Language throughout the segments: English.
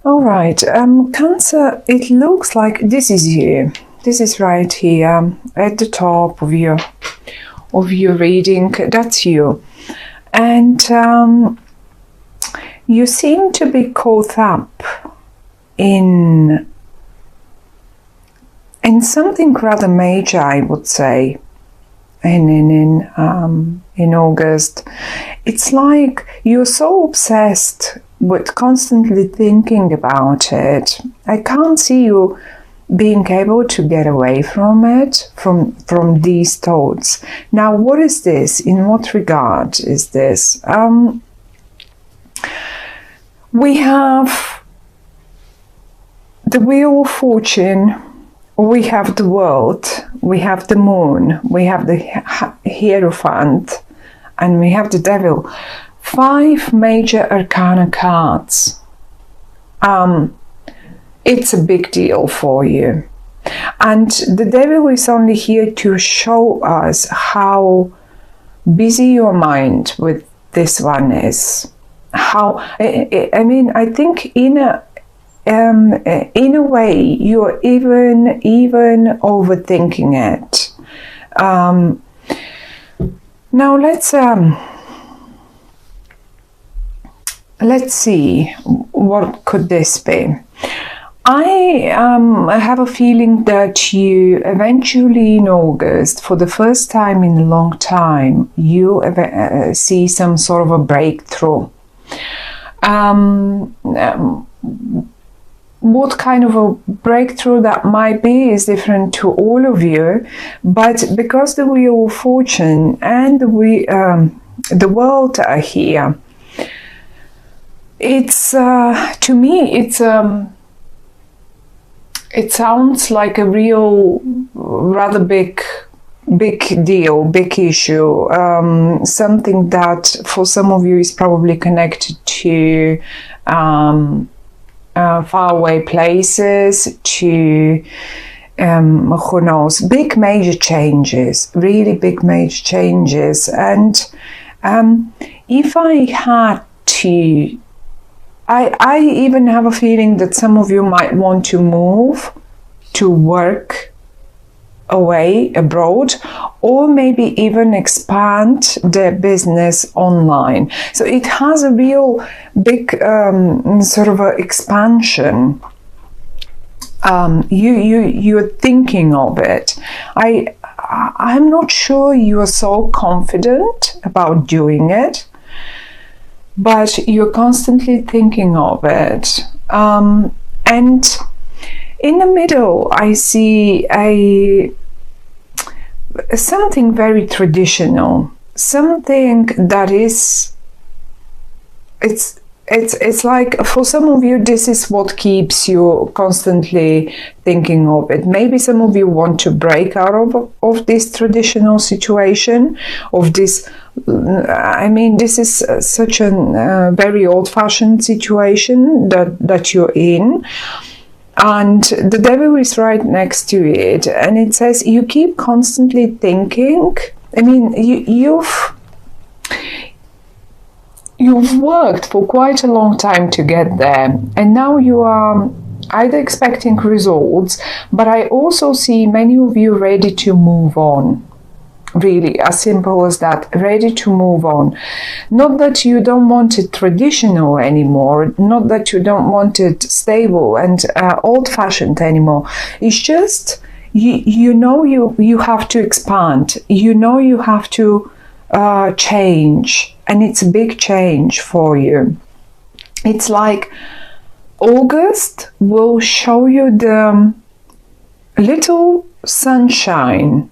All right, Cancer, it looks like this is you. This is right here at the top of your reading. That's you. And you seem to be caught up in something rather major, I would say, in August. It's like you're so obsessed with constantly thinking about it. I can't see you being able to get away from it, from these thoughts. Now, what is this? In what regard is this? We have the Wheel of Fortune, we have the World, we have the Moon, we have the Hierophant, and we have the Devil. 5 major arcana cards. It's a big deal for you. And the Devil is only here to show us how busy your mind with this one is. How, I mean, I think in a way you're even overthinking it. Now let's see, what could this be? I have a feeling that you eventually in August, for the first time in a long time, you see some sort of a breakthrough. What kind of a breakthrough that might be is different to all of you, but because the Wheel of Fortune and the World are here, it's to me it sounds like a real rather big deal, big issue, something that for some of you is probably connected to faraway places, to who knows, big major changes, really big major changes. And if I had to, I even have a feeling that some of you might want to move to work away abroad, or maybe even expand their business online. So it has a real big sort of a expansion. You're thinking of it. I'm not sure you are so confident about doing it, but you're constantly thinking of it. And in the middle, I see something very traditional, something that is, it's like for some of you, this is what keeps you constantly thinking of it. Maybe some of you want to break out of this traditional situation, of this, I mean, this is such a very old-fashioned situation that you're in. And the Devil is right next to it, and it says you keep constantly thinking. I mean, you've worked for quite a long time to get there, and now you are either expecting results, but I also see many of you ready to move on. Really, as simple as that, ready to move on. Not that you don't want it traditional anymore, not that you don't want it stable and old-fashioned anymore. It's just, you know you have to expand, you know you have to change, and it's a big change for you. It's like August will show you the little sunshine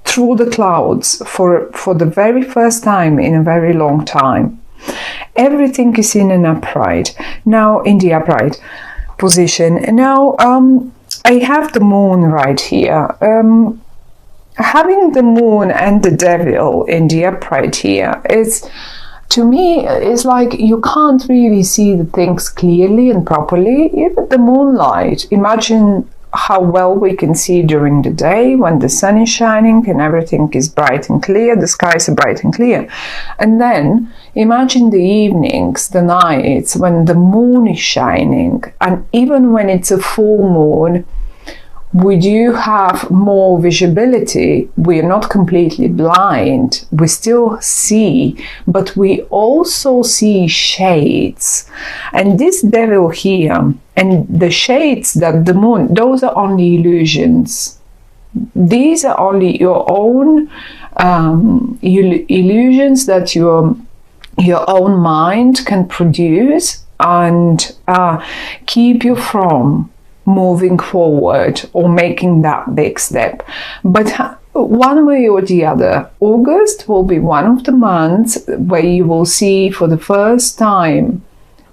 through the clouds for the very first time in a very long time. Everything is in an upright, now in the upright position. Now I have the moon right here. Having the moon and the Devil in the upright here is, to me, it's like you can't really see the things clearly and properly. Even the moonlight, imagine how well we can see during the day when the sun is shining and everything is bright and clear, the skies are bright and clear. And then imagine the evenings, the nights when the moon is shining, and even when it's a full moon, we do have more visibility. We're not completely blind. We still see, but we also see shades. And this devil here and the shades that the moon, those are only illusions. These are only your own illusions that your own mind can produce and keep you from moving forward or making that big step. But one way or the other, August will be one of the months where you will see for the first time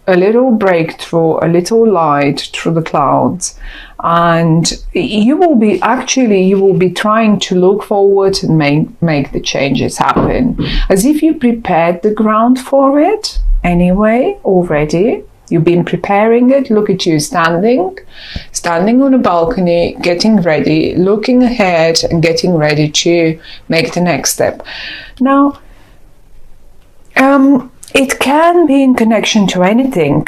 a little breakthrough, a little light through the clouds. And you will be trying to look forward and make the changes happen, as if you prepared the ground for it anyway already. You've been preparing it. Look at you standing on a balcony, getting ready, looking ahead and getting ready to make the next step. Now, it can be in connection to anything,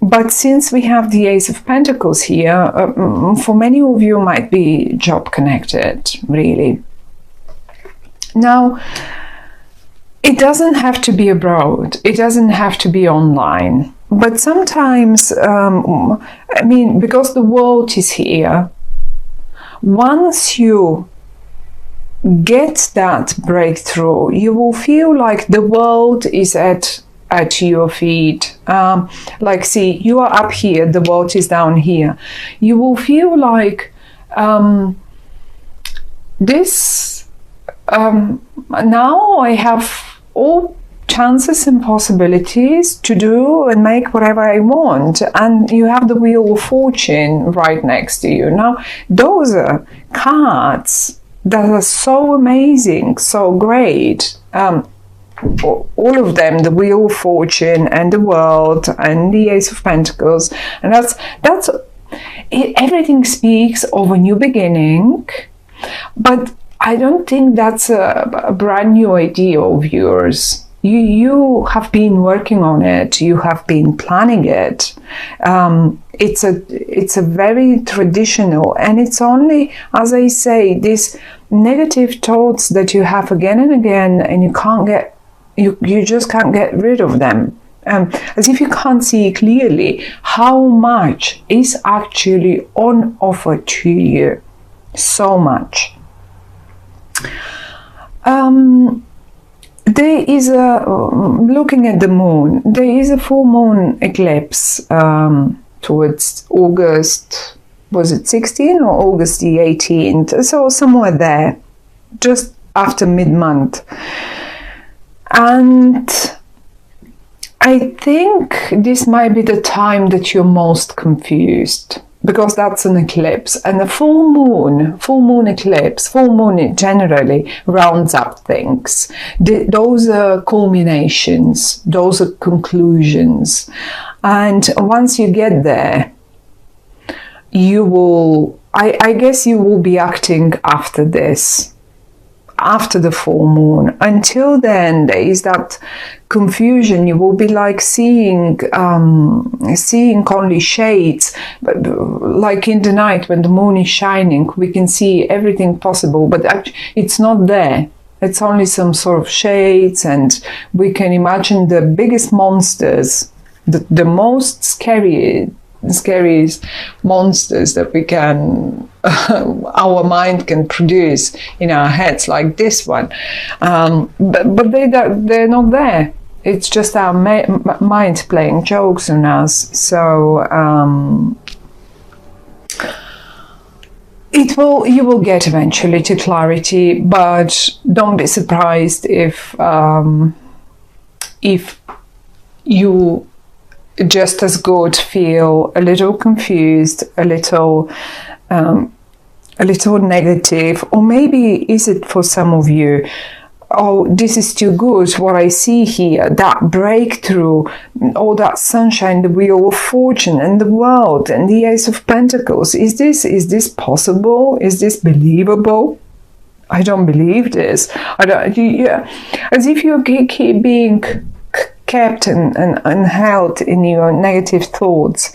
but since we have the Ace of Pentacles here, for many of you might be job connected, really. Now, it doesn't have to be abroad. It doesn't have to be online. But sometimes, because the world is here, once you get that breakthrough, you will feel like the world is at your feet. Like, see, you are up here, the world is down here. You will feel like now I have all chances and possibilities to do and make whatever I want, and you have the Wheel of Fortune right next to you. Now, those are cards that are so amazing, so great. All of them, the Wheel of Fortune and the World and the Ace of Pentacles, and that's it, everything speaks of a new beginning, but I don't think that's a brand new idea of yours. You have been working on it. You have been planning it. It's a very traditional, and it's only, as I say, these negative thoughts that you have again and again, and you just can't get rid of them. As if you can't see clearly how much is actually on offer to you. So much. There is looking at the moon, there is a full moon eclipse towards August, was it 16 or August the 18th? So somewhere there, just after mid-month. And I think this might be the time that you're most confused, because that's an eclipse, and a full moon eclipse, full moon generally rounds up things. Those are culminations, those are conclusions. And once you get there, you will, I guess you will be acting after this, after the full moon. Until then, there is that confusion. You will be like seeing only shades, but like in the night when the moon is shining, we can see everything possible, but actually it's not there. It's only some sort of shades, and we can imagine the biggest monsters, the most scariest monsters that we can our mind can produce in our heads, like this one, but they're not there. It's just our mind playing jokes on us. So you will get eventually to clarity, but don't be surprised if you just as good feel a little confused, a little negative, or maybe is it for some of you oh, this is too good, what I see here, that breakthrough, all that sunshine, the wheel of fortune and the world and the Ace of Pentacles. Is this possible? Is this believable? I don't believe this. I don't. Yeah, as if you keep being kept and held in your negative thoughts.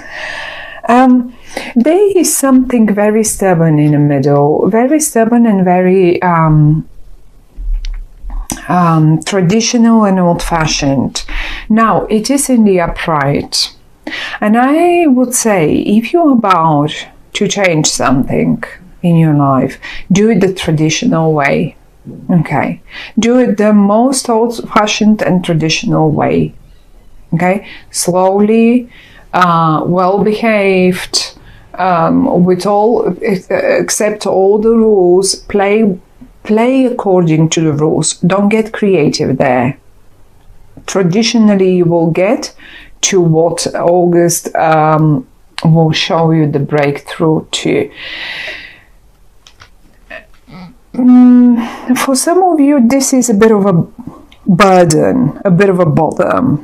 There is something very stubborn in the middle, very stubborn and very traditional and old-fashioned. Now, it is in the upright. And I would say, if you're about to change something in your life, do it the traditional way. Okay? Do it the most old-fashioned and traditional way. Okay? Slowly, well-behaved, with all, accept all the rules, play according to the rules. Don't get creative there. Traditionally, you will get to what August will show you the breakthrough to. For some of you, this is a bit of a burden, a bit of a bother,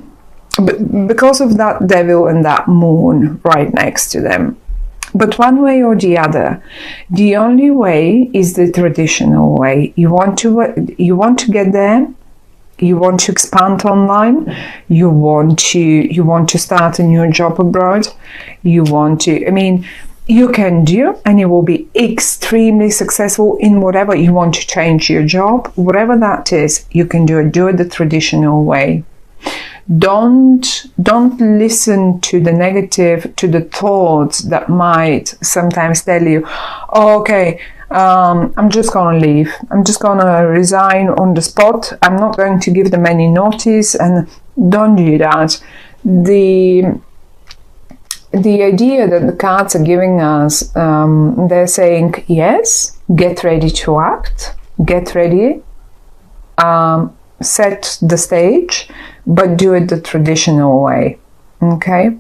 because of that devil and that moon right next to them. But one way or the other, the only way is the traditional way. You want to get there. You want to expand online. You want to start a new job abroad. You want to. I mean, you can do, and you will be extremely successful in whatever you want to change your job, whatever that is. You can do it. Do it the traditional way. Don't listen to the negative, to the thoughts that might sometimes tell you, oh, okay, I'm just gonna leave. I'm just gonna resign on the spot. I'm not going to give them any notice, and don't do that. The idea that the cards are giving us, they're saying, yes, get ready to act, get ready, set the stage, but do it the traditional way. Okay?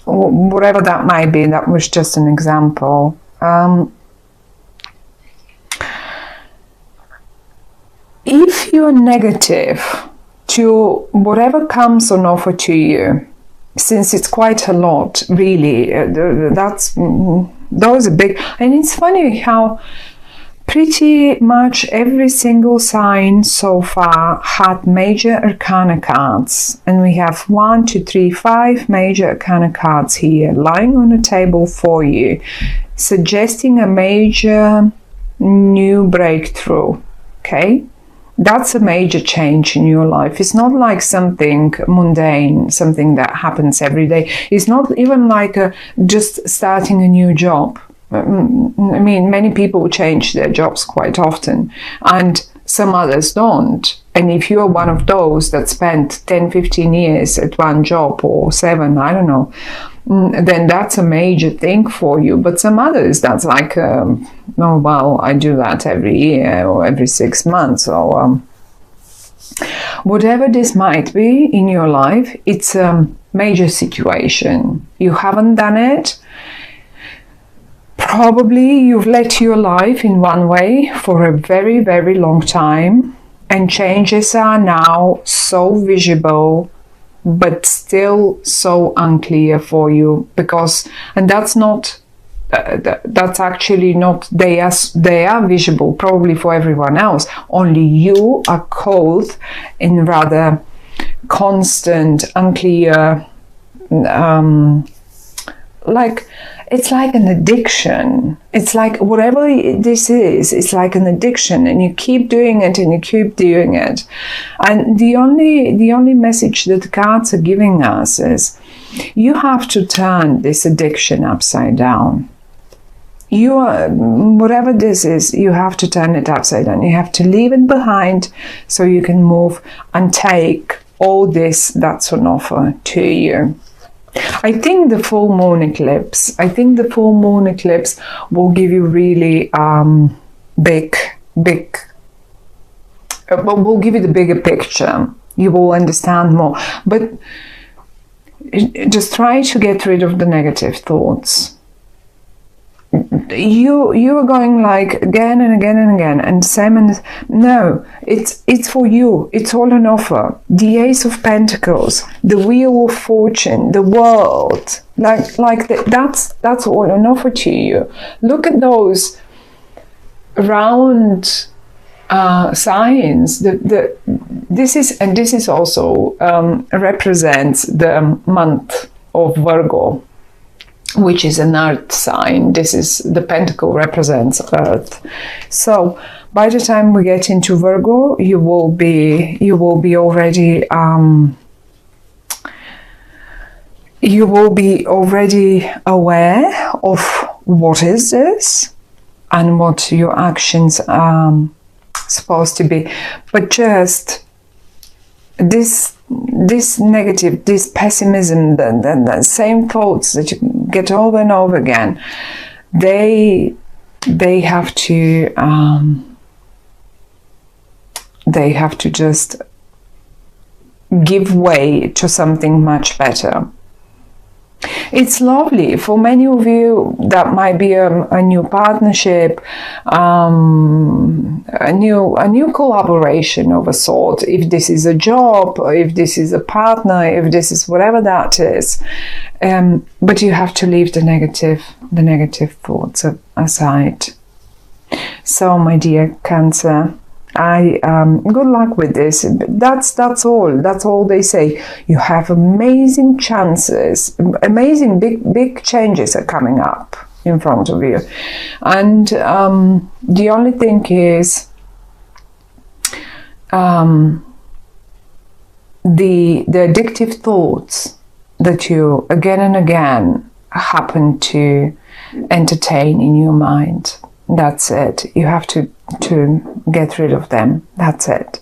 Whatever that might be, that was just an example. If you're negative to whatever comes on offer to you, since it's quite a lot, really, those are big. And it's funny how pretty much every single sign so far had major arcana cards, and we have 1, 2, 3, 5 major arcana cards here lying on the table for you, suggesting a major new breakthrough. Okay, that's a major change in your life. It's not like something mundane, something that happens every day. It's not even like just starting a new job. I mean, many people change their jobs quite often, and some others don't. And if you're one of those that spent 10, 15 years at one job, or 7, I don't know, then that's a major thing for you. But some others, that's like, oh, well, I do that every year or every 6 months, or whatever this might be in your life, it's a major situation. You haven't done it. Probably you've led your life in one way for a very, very long time, and changes are now so visible, but still so unclear for you, because, and that's not, that's actually not, they are visible probably for everyone else, only you are caught in rather constant, unclear, like, it's like an addiction. It's like whatever this is, it's like an addiction, and you keep doing it and you keep doing it. And the only message that the cards are giving us is you have to turn this addiction upside down. You are, whatever this is, you have to turn it upside down. You have to leave it behind so you can move and take all this that's on offer to you. I think the full moon eclipse will give you really big, will give you the bigger picture. You will understand more. But just try to get rid of the negative thoughts. you are going like again and again and again, and same, and no, it's for you. It's all an offer. The Ace of Pentacles, the Wheel of Fortune, the World, that's all an offer to you. Look at those round signs. This is also represents the month of Virgo, which is an earth sign. This is the pentacle represents earth. So by the time we get into Virgo, you will be already aware of what is this and what your actions are supposed to be. But just this negative, this pessimism, the same thoughts that you get over and over again, they have to just give way to something much better. It's lovely. For many of you, that might be a new partnership, a new collaboration of a sort. If this is a job, or if this is a partner, if this is whatever that is, but you have to leave the negative thoughts aside. So, my dear Cancer, good luck with this. That's all they say. You have amazing chances, amazing big changes are coming up in front of you, and the only thing is the addictive thoughts that you again and again happen to entertain in your mind. That's it. You have to get rid of them. That's it.